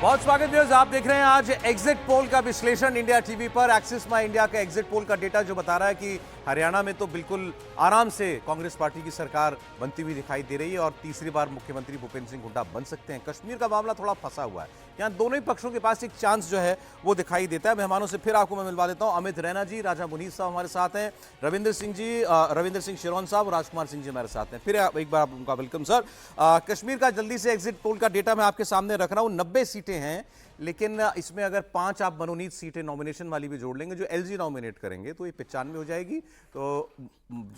बहुत स्वागत व्यूअर्स, आप देख रहे हैं आज एग्जिट पोल का विश्लेषण इंडिया टीवी पर। एक्सिस माई इंडिया का एग्जिट पोल का डेटा जो बता रहा है कि हरियाणा में तो बिल्कुल आराम से कांग्रेस पार्टी की सरकार बनती हुई दिखाई दे रही है और तीसरी बार मुख्यमंत्री भूपेंद्र सिंह हुड्डा बन सकते हैं। कश्मीर का मामला थोड़ा फंसा हुआ है, यहाँ दोनों ही पक्षों के पास एक चांस जो है वो दिखाई देता है। मेहमानों से फिर आपको मैं मिलवा देता हूं। अमित रैना जी, राजा मुनीर साहब हमारे साथ हैं, रविंद्र सिंह जी, रविंद्र सिंह शिरोन साहब और राजकुमार सिंह जी हमारे साथ हैं। फिर एक बार आप उनका वेलकम सर। कश्मीर का जल्दी से एग्जिट पोल का डेटा मैं आपके सामने रख रहा हूं। 90 सीटें हैं, लेकिन इसमें अगर 5 आप मनोनीत सीटें नॉमिनेशन वाली भी जोड़ लेंगे, जो एलजी नॉमिनेट करेंगे, तो ये 95 हो जाएगी। तो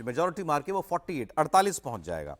मेजॉरिटी मार के वो 48 पहुंच जाएगा।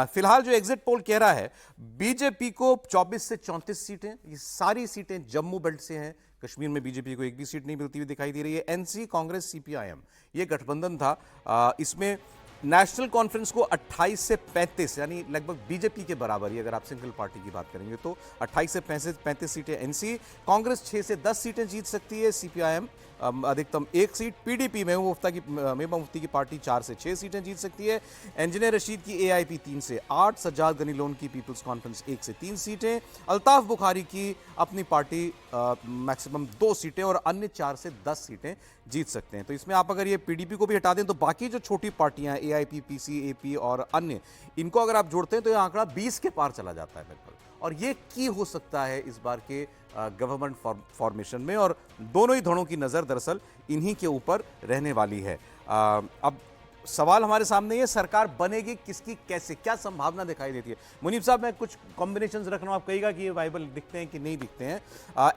फिलहाल जो एग्जिट पोल कह रहा है, बीजेपी को 24 से 34 सीटें, ये सारी सीटें जम्मू बेल्ट से हैं। कश्मीर में बीजेपी को एक भी सीट नहीं मिलती हुई दिखाई दे रही है। एनसी, कांग्रेस, सीपीआईएम ये गठबंधन था। इसमें नेशनल कॉन्फ्रेंस को 28 से 35 यानी लगभग बीजेपी के बराबर ही, अगर आप सिंगल पार्टी की बात करेंगे तो 28 से 35 सीटें एनसी, कांग्रेस 6 से 10 सीटें जीत सकती है, सीपीआईएम अधिकतम 1 सीट, पीडीपी महबूबा मुफ्ती की पार्टी 4 से 6 सीटें जीत सकती है, इंजीनियर रशीद की एआईपी 3 से 8, सज्जाद गनी लोन की पीपल्स कॉन्फ्रेंस 1 से 3 सीटें, अल्ताफ बुखारी की अपनी पार्टी मैक्सिमम 2 सीटें और अन्य 4 से 10 सीटें जीत सकते हैं। तो इसमें आप अगर ये पीडीपी को भी हटा दें तो बाकी जो छोटी पार्टियां एआईपी, पीसी, एपी और अन्य, इनको अगर आप जोड़ते हैं तो ये आंकड़ा 20 के पार चला जाता है लगभग। और ये की हो सकता है इस बार के गवर्नमेंट फॉर्मेशन में, और दोनों ही धड़ों की नजर दरअसल इन्हीं के ऊपर रहने वाली है। अब सवाल हमारे सामने ये, सरकार बनेगी किसकी, कैसे, क्या संभावना दिखाई देती है? मुनीब साहब, मैं कुछ कॉम्बिनेशंस रख रहा हूं, आप कहिएगा कि ये वाइबल दिखते हैं कि नहीं दिखते हैं।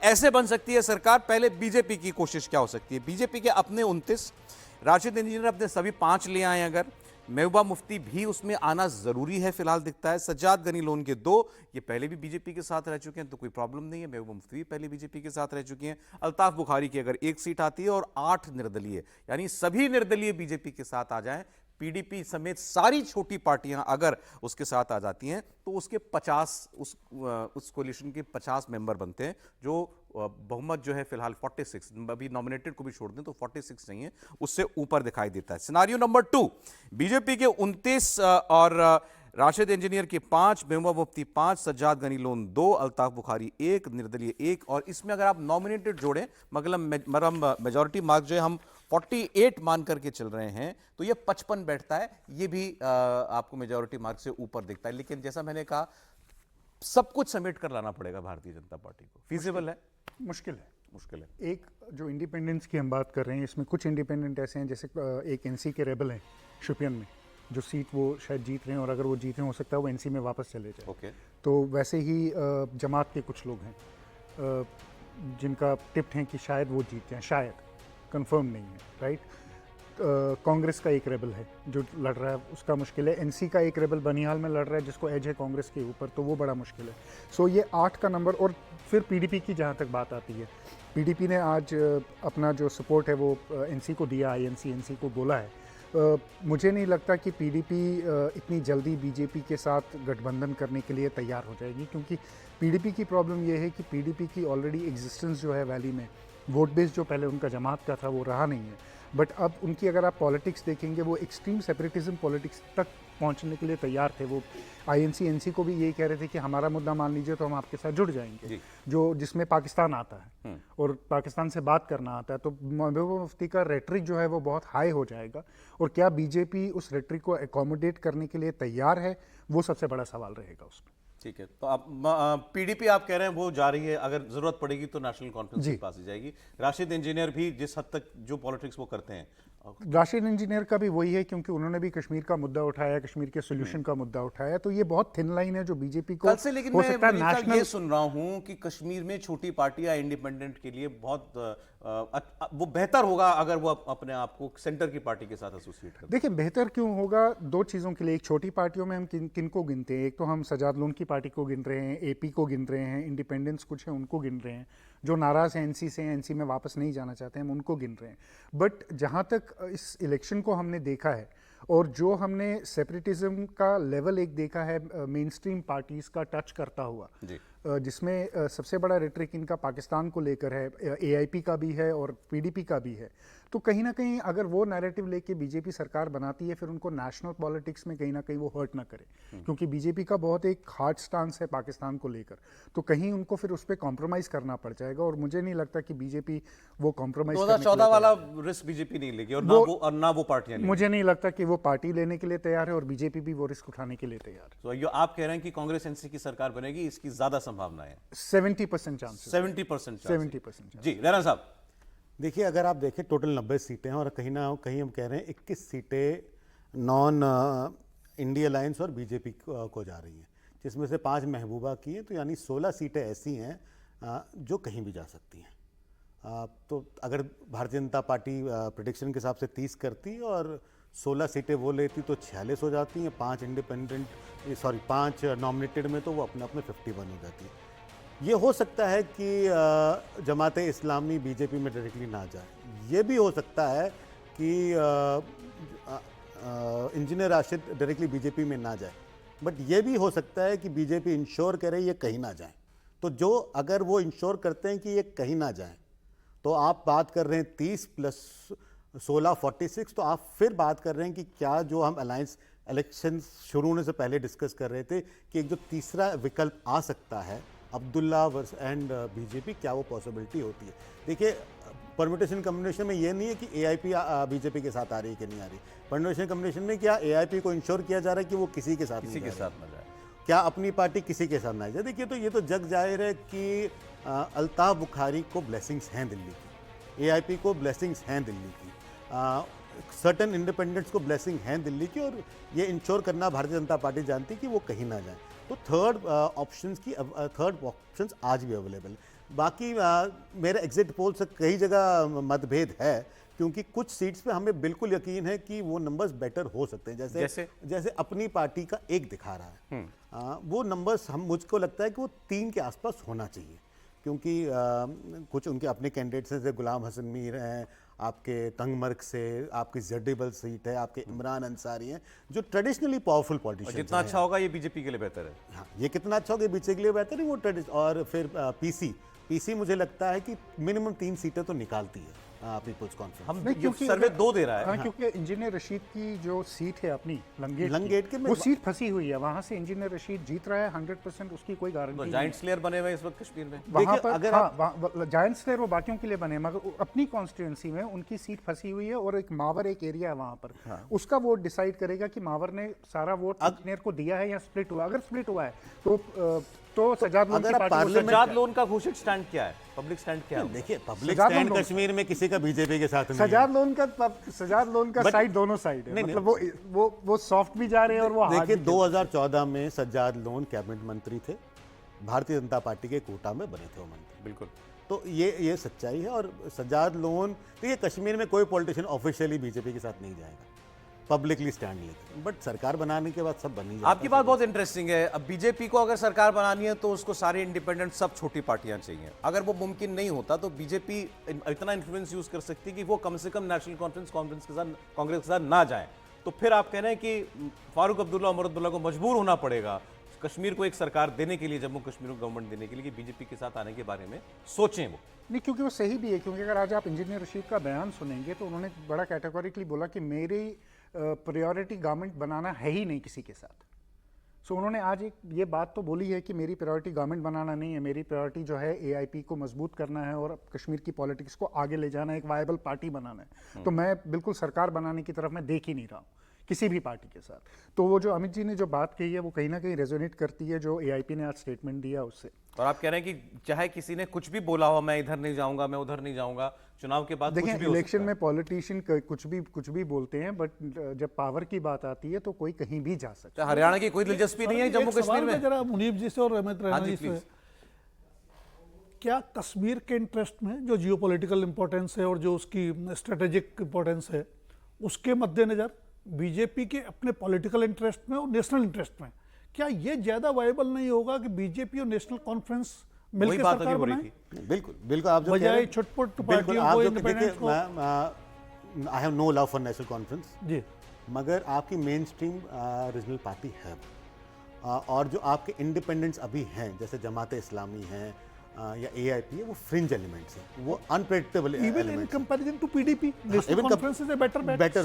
ऐसे बन सकती है सरकार। पहले बीजेपी की कोशिश क्या हो सकती है? बीजेपी के अपने 29, राशिद इंजीनियर अपने सभी 5 ले आए, अगर महबूबा मुफ्ती भी उसमें आना जरूरी है फिलहाल दिखता है, सज्जाद गनी लोन के 2, ये पहले भी बीजेपी के साथ रह चुके हैं तो कोई प्रॉब्लम नहीं है, महबूबा मुफ्ती भी पहले बीजेपी के साथ रह चुकी हैं, अल्ताफ बुखारी की अगर 1 सीट आती है और 8 निर्दलीय, यानी सभी निर्दलीय बीजेपी के साथ आ जाएं, पीडीपी समेत सारी छोटी पार्टियां अगर उसके साथ आ जाती हैं तो उसके 50 उस कोलिशन के 50 मेंबर बनते हैं, जो बहुमत जो है फिलहाल 46, अभी नॉमिनेटेड को भी छोड़ दें तो 46 नहीं है, उससे ऊपर दिखाई देता है। सिनारियो नंबर 2, बीजेपी के 29 और राशिद इंजीनियर के 5, महबूबा मुफ्ती 5, सज्जाद गनी लोन 2, अल्ताफ बुखारी 1, निर्दलीय 1, और इसमें अगर आप नॉमिनेटेड जोड़ें, मतलब मेजॉरिटी मार्क जो है हम 48 मान करके चल रहे हैं, तो ये 55 बैठता है। ये भी आपको मेजॉरिटी मार्क से ऊपर दिखता है। लेकिन जैसा मैंने कहा, सब कुछ समेट कर लाना पड़ेगा भारतीय जनता पार्टी को। फीजिबल है? मुश्किल है। मुश्किल है। एक जो इंडिपेंडेंस की हम बात कर रहे हैं, इसमें कुछ इंडिपेंडेंट ऐसे हैं, जैसे एक एनसी के रेबल हैं शोपियान में, जो सीट वो शायद जीत रहे हैं, और अगर वो जीते हो सकता है वो एनसी में वापस चले जाए। ओके। तो वैसे ही जमात के कुछ लोग हैं जिनका टिप्ट है कि शायद वो जीत जाएं, शायद, कंफर्म नहीं है, राइट। कांग्रेस का एक रेबल है जो लड़ रहा है, उसका मुश्किल है। एनसी का एक रेबल बनिहाल में लड़ रहा है जिसको एज है कांग्रेस के ऊपर, तो वो बड़ा मुश्किल है। सो ये 8 का नंबर। और फिर पीडीपी की जहाँ तक बात आती है, पीडीपी ने आज अपना जो सपोर्ट है वो एनसी को दिया, एनसी को बोला है। मुझे नहीं लगता कि पीडीपी इतनी जल्दी बीजेपी के साथ गठबंधन करने के लिए तैयार हो जाएगी, क्योंकि पीडीपी की प्रॉब्लम ये है कि पीडीपी की ऑलरेडी एग्जिस्टेंस जो है वैली में, वोट बेस जो पहले उनका जमात का था वो रहा नहीं है। बट अब उनकी अगर आप पॉलिटिक्स देखेंगे, वो एक्सट्रीम सेपरेटिज्म पॉलिटिक्स तक पहुंचने के लिए तैयार थे। वो आईएनसी, एनसी को भी यही कह रहे थे कि हमारा मुद्दा मान लीजिए तो हम आपके साथ जुड़ जाएंगे, जो जिसमें पाकिस्तान आता है और पाकिस्तान से बात करना आता है। तो महबूबा मुफ्ती का रेटरिक जो है वो बहुत हाई हो जाएगा, और क्या बीजेपी उस रेटरिक को एकोमोडेट करने के लिए तैयार है, वो सबसे बड़ा सवाल रहेगा उसमें। ठीक है, तो आप पीडीपी आप कह रहे हैं वो जा रही है, अगर जरूरत पड़ेगी तो नेशनल कॉन्फ्रेंस के पास ही जाएगी। राशिद इंजीनियर भी जिस हद तक जो पॉलिटिक्स वो करते हैं, राशिद इंजीनियर का भी वही है, क्योंकि उन्होंने भी कश्मीर का मुद्दा उठाया, कश्मीर के सोल्यूशन का मुद्दा उठाया, तो ये बहुत थिन लाइन है जो बीजेपी को कल से। लेकिन हो सकता है नेशनल, ये सुन रहा हूं कि कश्मीर में छोटी पार्टियां इंडिपेंडेंट के लिए बहुत वो बेहतर होगा अगर वो अपने आप को सेंटर की पार्टी के साथ एसोसिएट करें। देखिए, बेहतर क्यों होगा? 2 चीज़ों के लिए। एक, छोटी पार्टियों में हम किन को गिनते हैं? एक तो हम सजाद लोन की पार्टी को गिन रहे हैं, एपी को गिन रहे हैं, इंडिपेंडेंस कुछ है उनको गिन रहे हैं, जो नाराज़ हैं एनसी से, एनसी में वापस नहीं जाना चाहते हैं, हम उनको गिन रहे हैं। बट जहाँ तक इस इलेक्शन को हमने देखा है, और जो हमने सेपरेटिज्म का लेवल एक देखा है मेन स्ट्रीम पार्टीज का टच करता हुआ, जिसमें सबसे बड़ा रेटरिक इनका पाकिस्तान को लेकर है, एआईपी का भी है और पीडीपी का भी है। तो कहीं ना कहीं अगर वो नैरेटिव लेके बीजेपी सरकार बनाती है, फिर उनको नेशनल पॉलिटिक्स में कहीं ना कहीं वो हर्ट ना करे, क्योंकि बीजेपी का बहुत एक हार्ड स्टांस है पाकिस्तान को लेकर। तो कहीं उनको फिर उस पर कॉम्प्रोमाइज करना पड़ जाएगा, और मुझे नहीं लगता कि बीजेपी वो कॉम्प्रोमाइज 2014 वाला रिस्क बीजेपी नहीं लेगी, और ना वो पार्टियां लेंगी। मुझे नहीं लगता कि वो पार्टी लेने के लिए तैयार है, और बीजेपी भी वो रिस्क उठाने के लिए तैयार है। तो ये आप कह रहे हैं कि कांग्रेस एनसी की सरकार बनेगी, इसकी ज्यादा संभावना है? 70% चांस। 70%। 70% जी रैना साहब। देखिए, अगर आप देखें टोटल 90 सीटें हैं, और कहीं ना कहीं हम कह रहे हैं 21 सीटें नॉन इंडिया अलायंस और बीजेपी को जा रही हैं, जिसमें से 5 महबूबा की हैं। तो यानी 16 सीटें ऐसी हैं जो कहीं भी जा सकती हैं। तो अगर भारतीय जनता पार्टी प्रेडिक्शन के हिसाब से 30 करती और 16 सीटें वो लेती तो 46 हो जाती हैं। 5 नॉमिनेटेड में तो वो अपने अपने 51 हो जाती है। ये हो सकता है कि जमाते इस्लामी बीजेपी में डायरेक्टली ना जाए। ये भी हो सकता है कि इंजीनियर राशिद डायरेक्टली बीजेपी में ना जाए, बट ये भी हो सकता है कि बीजेपी इंश्योर करे ये कहीं ना जाए। तो जो अगर वो इंश्योर करते हैं कि ये कहीं ना जाए, तो आप बात कर रहे हैं 30 + 16 46। तो आप फिर बात कर रहे हैं कि क्या जो हम अलायंस इलेक्शन शुरू होने से पहले डिस्कस कर रहे थे कि एक जो तीसरा विकल्प आ सकता है अब्दुल्ला एंड बीजेपी, क्या वो पॉसिबिलिटी होती है? देखिए, परम्यूटेशन कम्बिनेशन में ये नहीं है कि एआईपी बीजेपी के साथ आ रही है कि नहीं आ रही। परम्यूटेशन कम्बिनेशन में क्या एआईपी को इंश्योर किया जा रहा है कि वो किसी के साथ किसी के साथ ना जाए, क्या अपनी पार्टी किसी के साथ ना जाए? देखिए, तो ये तो जग जाहिर है कि अल्ताफ बुखारी को ब्लेसिंग्स हैं दिल्ली की, एआईपी को ब्लेसिंग्स हैं दिल्ली की, सर्टन इंडिपेंडेंट्स को ब्लेसिंग हैं दिल्ली की, और ये इंश्योर करना भारतीय जनता पार्टी जानती है कि वो कहीं ना जाए। तो थर्ड ऑप्शंस आज भी अवेलेबल है। बाकी मेरे एग्जिट पोल से कई जगह मतभेद है, क्योंकि कुछ सीट्स पे हमें बिल्कुल यकीन है कि वो नंबर्स बेटर हो सकते हैं। जैसे अपनी पार्टी का 1 दिखा रहा है, वो नंबर्स मुझको लगता है कि वो 3 के आसपास होना चाहिए, क्योंकि कुछ उनके अपने कैंडिडेट्स हैं, जैसे गुलाम हसन मीर हैं, आपके तंगमर्ग से आपकी जेडेबल सीट है, आपके इमरान अंसारी हैं, जो ट्रेडिशनली पावरफुल पॉलिटिशियंस हैं। जितना अच्छा होगा ये बीजेपी के लिए बेहतर है। हाँ, ये कितना अच्छा होगा बीजेपी के लिए बेहतर है वो और फिर पीसी मुझे लगता है कि मिनिमम 3 सीटें तो निकालती है पीपल्स कॉन्फ्रेंस। हम सर्वे 2 दे रहा है। हाँ, क्योंकि इंजीनियर रशीद की जो सीट है अपनी लंगेट के वो सीट फंसी हुई है, वहां से इंजीनियर रशीद जीत रहा है 100%, उसकी कोई गारंटी तो नहीं। जाइंट स्लेयर बने हुए इस वक्त कश्मीर में वहां पर अगर जायंट स्लेयर वो बाकियों के लिए बने, मगर अपनी कॉन्स्टिट्यूएंसी में उनकी सीट फंसी हुई है, और एक मावर एक एरिया है वहां पर, उसका वोट डिसाइड करेगा कि मावर ने सारा वोट इंजीनियर को दिया है या स्प्लिट हुआ। अगर स्प्लिट हुआ है तो सजाद लोन की पार्टी, सजाद लोन का घोषित स्टैंड क्या है, पब्लिक स्टैंड क्या है? देखिए, पब्लिक स्टैंड कश्मीर में किसी का बीजेपी के साथ नहीं है। सजाद लोन का साइड दोनों साइड है, मतलब वो सॉफ्ट भी जा रहे हैं और वो हार्ड भी। देखिए, 2014 में सज्जाद लोन कैबिनेट मंत्री थे, भारतीय जनता पार्टी के कोटा में बने थे वो मंत्री। बिल्कुल। तो ये सच्चाई है। और सज्जाद लोन, देखिए, कश्मीर में कोई पॉलिटिशियन ऑफिशियली बीजेपी के साथ नहीं जाएगा, पब्लिकली स्टैंड लेते, बट सरकार बनाने के बाद सब बन ही जाता है। आपकी बात बहुत इंटरेस्टिंग है। अब बीजेपी को अगर सरकार बनानी है तो उसको सारे इंडिपेंडेंट सब छोटी पार्टियां चाहिए। अगर वो मुमकिन नहीं होता तो बीजेपी इतना इन्फ्लुएंस यूज कर सकती है कि वो कम से कम नेशनल कॉन्फ्रेंस के साथ, कांग्रेस के साथ ना जाए। तो फिर आप कह रहे हैं कि फारूक अब्दुल्ला, उमर अब्दुल्ला को मजबूर होना पड़ेगा कश्मीर को एक सरकार देने के लिए, जम्मू कश्मीर को गवर्नमेंट देने के लिए, कि बीजेपी के साथ आने के बारे में सोचें वो। नहीं, क्योंकि वो सही भी है। क्योंकि अगर आज आप इंजीनियर रशीद का बयान सुनेंगे तो उन्होंने बड़ा कैटेगोरिकली बोला कि मेरी प्रायोरिटी गवर्नमेंट बनाना है ही नहीं किसी के साथ। सो उन्होंने आज एक ये बात तो बोली है कि मेरी प्रायोरिटी गवर्नमेंट बनाना नहीं है, मेरी प्रायोरिटी जो है एआईपी को मजबूत करना है और कश्मीर की पॉलिटिक्स को आगे ले जाना है, एक वायबल पार्टी बनाना है। तो मैं बिल्कुल सरकार बनाने की तरफ मैं देख ही नहीं रहा हूँ किसी भी पार्टी के साथ। तो वो जो अमित जी ने जो बात कही है वो कहीं ना कहीं रेजोनेट करती है, जो एआईपी ने आज स्टेटमेंट दिया उससे। और आप कह रहे हैं कि चाहे किसी ने कुछ भी बोला हो, मैं इधर नहीं जाऊंगा, मैं उधर नहीं जाऊंगा, चुनाव के बाद देखिए, इलेक्शन में पॉलिटिशियन कुछ भी बोलते हैं, बट जब पावर की बात आती है तो कोई कहीं भी जा सकता है। हरियाणा की कोई दिलचस्पी नहीं है जम्मू कश्मीर में? जरा मुनीब जी से और अमित रैना जी से, क्या कश्मीर के इंटरेस्ट में जो जियोपॉलिटिकल इंपॉर्टेंस है और जो उसकी स्ट्रेटेजिक इंपॉर्टेंस है, उसके मद्देनजर बीजेपी के अपने पॉलिटिकल इंटरेस्ट में और नेशनल इंटरेस्ट में, क्या ये ज्यादा वायबल नहीं होगा कि बीजेपी और नेशनल कॉन्फ्रेंस मिलकर सरकार बनाए? बिल्कुल बिल्कुल, आप जो बजाय छुटपुट पार्टियों को, इंडिपेंडेंट्स को। I have no love for National Conference ji, मगर आपकी मेन स्ट्रीम रीजनल पार्टी है, और जो आपके इंडिपेंडेंट्स अभी हैं जैसे जमात इस्लामी हैं या AIP है, वो फ्रिंज एलिमेंट्स हैं, वो unpredictable Even in elements comparison to PDP, National Conference is a better bet. Better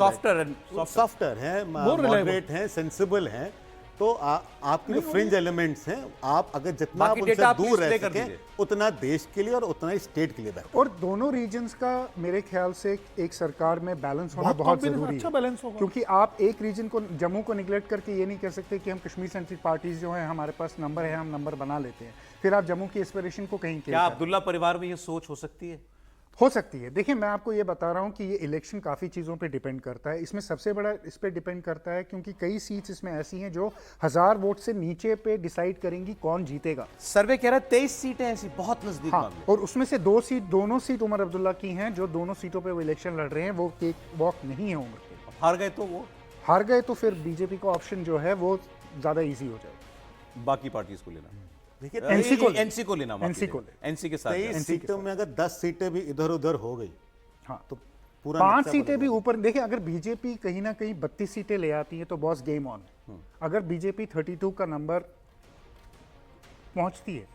softer हैं, मॉडरेट हैं, सेंसिबल हैं, तो आपके जो फ्रिंज एलिमेंट्स हैं, आप अगर जितना आप बाकी उनसे डेटा आप दूर रह प्लीज प्ले कर सकें दीजिए। उतना देश के लिए और उतना ही स्टेट के लिए बेहतर। और दोनों रीजन्स का मेरे ख्याल से एक सरकार में बैलेंस होना बहुत जरूरी अच्छा है, बैलेंस होगा। क्योंकि आप एक रीजन को, जम्मू को निगलेक्ट करके ये नहीं कह सकते कि हम कश्मीर सेंट्रिक पार्टीज जो हैं, हमारे पास नंबर है, हम नंबर बना लेते हैं, फिर आप जम्मू की एस्पिरेशन को कहीं क्या अब्दुल्ला परिवार में ये सोच हो सकती है? हो सकती है। देखिए, मैं आपको ये बता रहा हूँ कि ये इलेक्शन काफ़ी चीज़ों पे डिपेंड करता है। इसमें सबसे बड़ा इस पे डिपेंड करता है क्योंकि कई सीट्स इसमें ऐसी हैं जो 1000 वोट से नीचे पे डिसाइड करेंगी कौन जीतेगा। सर्वे कह रहा है 23 सीटें ऐसी बहुत नजदीक हाँ, मामले। और उसमें से दोनों सीट उमर अब्दुल्ला की हैं। जो दोनों सीटों पे वो इलेक्शन लड़ रहे हैं वो केक वॉक नहीं है उमर के। हार गए तो वो हार गए तो फिर बीजेपी का ऑप्शन जो है वो ज़्यादा ईजी हो जाएगा। बाकी पार्टियों को लेना, देखिए NC को एनसी को लेना, NC को ले। एनसी के साथ 23 सीटों में अगर 10 सीटें भी इधर उधर हो गई हाँ, तो पूरा 5 नक्शा सीटें बदल भी ऊपर। देखिए, अगर बीजेपी कहीं ना कहीं 32 सीटें ले आती है तो बॉस गेम ऑन है। अगर बीजेपी 32 का नंबर पहुंचती है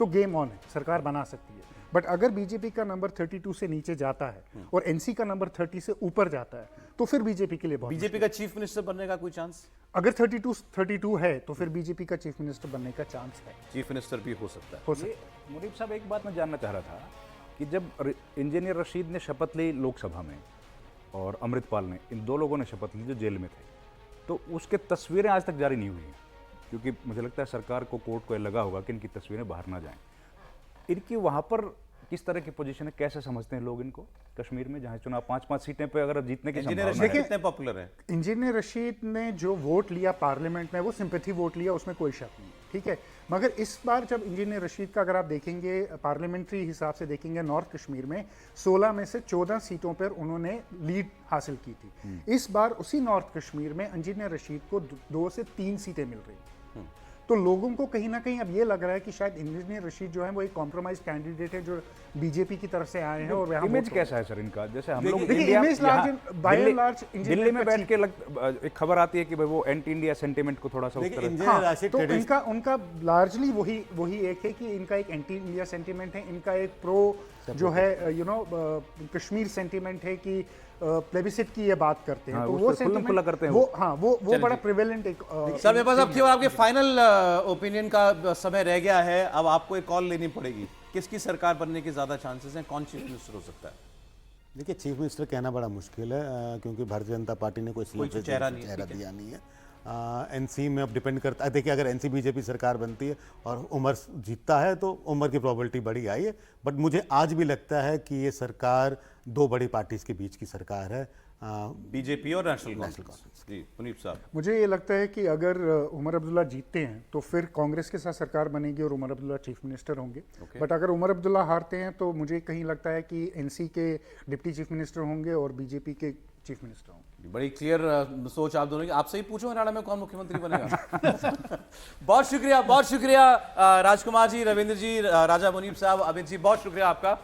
तो गेम ऑन है, सरकार बना सकती है। बट अगर बीजेपी का नंबर 32 से नीचे जाता है और एनसी का नंबर 30 से ऊपर जाता है तो फिर बीजेपी के लिए बहुत बीजेपी का चीफ मिनिस्टर बनने का कोई चांस? अगर 32 है तो फिर बीजेपी का चीफ मिनिस्टर बनने का चांस है, चीफ मिनिस्टर भी हो सकता है। हो सकता है। मुनीब साहब, एक बात मैं जानना चाह रहा था कि जब इंजीनियर रशीद ने शपथ ली लोकसभा में और अमृतपाल ने, इन दो लोगों ने शपथ ली जो जेल में थे, तो उसके तस्वीरें आज तक जारी नहीं हुई हैं, क्योंकि मुझे लगता है सरकार को, कोर्ट को लगा होगा कि इनकी तस्वीरें बाहर ना जाएं। इनकी वहाँ पर किस तरह की पोजीशन है, कैसे समझते हैं लोग इनको कश्मीर में, जहाँ चुनाव 5-5 सीटें पे अगर जीतने की इंजीनियर संभावना रशीद है? कितने पॉपुलर है? इंजीनियर रशीद ने जो वोट लिया पार्लियामेंट में वो सिंपैथी वोट लिया, उसमें कोई शक नहीं, ठीक है। मगर इस बार जब इंजीनियर रशीद का अगर आप देखेंगे पार्लियामेंट्री हिसाब से देखेंगे, नॉर्थ कश्मीर में 16 में से 14 सीटों पर उन्होंने लीड हासिल की थी। इस बार उसी नॉर्थ कश्मीर में इंजीनियर रशीद को 2 से 3 सीटें मिल रही। तो लोगों को कहीं ना कहीं अब ये लग रहा है कि शायद इंजीनियर रशीद जो है वो एक कॉम्प्रोमाइज कैंडिडेट है जो बीजेपी की तरफ से आए हैं। और यहाँ इमेज कैसा है सर इनका? जैसे हम लोग देखिए, इंडिया- इमेज यहाँ by and Delhi- large Delhi में बैठ के एक खबर आती है कि भाई वो एंटी इंडिया सेंटिमेंट को थोड़ा सा उस देखिए, तरह इंजीनियर हाँ, राशिद तो ट्रेडिश- उनका लार्जली वही एक है कि इनका एक एंटी इंडिया सेंटीमेंट है, इनका एक प्रो जो है कश्मीर सेंटीमेंट है कि प्लेबिसिट की ये बात करते हैं। हाँ, तो उस वो पे खुल्लम sentiment- खुल्ला करते हैं वो हाँ वो बड़ा प्रिवेलेंट एक सर मेरे पास अब केवल आपके फाइनल ओपिनियन का समय रह गया है। अब आपको एक कॉल लेनी पड़ेगी, किसकी सरकार बनने के ज्यादा चांसेस हैं, कौन चीफ मिनिस्टर हो सकता है? देखिए, चीफ मिनिस्टर कहना बड़ा मुश्किल है क्योंकि भारतीय जनता पार्टी ने कोई चेहरा नहीं है, चेहरा दिया नहीं है। एनसी में अब डिपेंड करता है। देखिए, अगर एनसी बीजेपी सरकार बनती है और उमर जीतता है तो उमर की प्रोबेबिलिटी बड़ी आई है। बट मुझे आज भी लगता है कि ये सरकार 2 बड़ी पार्टीज के बीच की सरकार है, बीजेपी और नेशनल कांग्रेस। जी मुनीब साहब, मुझे ये लगता है कि अगर उमर अब्दुल्ला जीतते हैं तो फिर कांग्रेस के साथ सरकार बनेगी और उमर अब्दुल्ला चीफ मिनिस्टर होंगे। बट अगर उमर अब्दुल्ला हारते हैं तो मुझे कहीं लगता है कि एनसी के डिप्टी चीफ मिनिस्टर होंगे और बीजेपी के चीफ मिनिस्टर होंगे। बड़ी क्लियर सोच आप दोनों की। आपसे ही पूछूं हरियाणा में कौन मुख्यमंत्री बनेगा? बहुत शुक्रिया राजकुमार जी, रविंद्र जी, राजा मुनीब साहब, अमित जी, बहुत शुक्रिया आपका।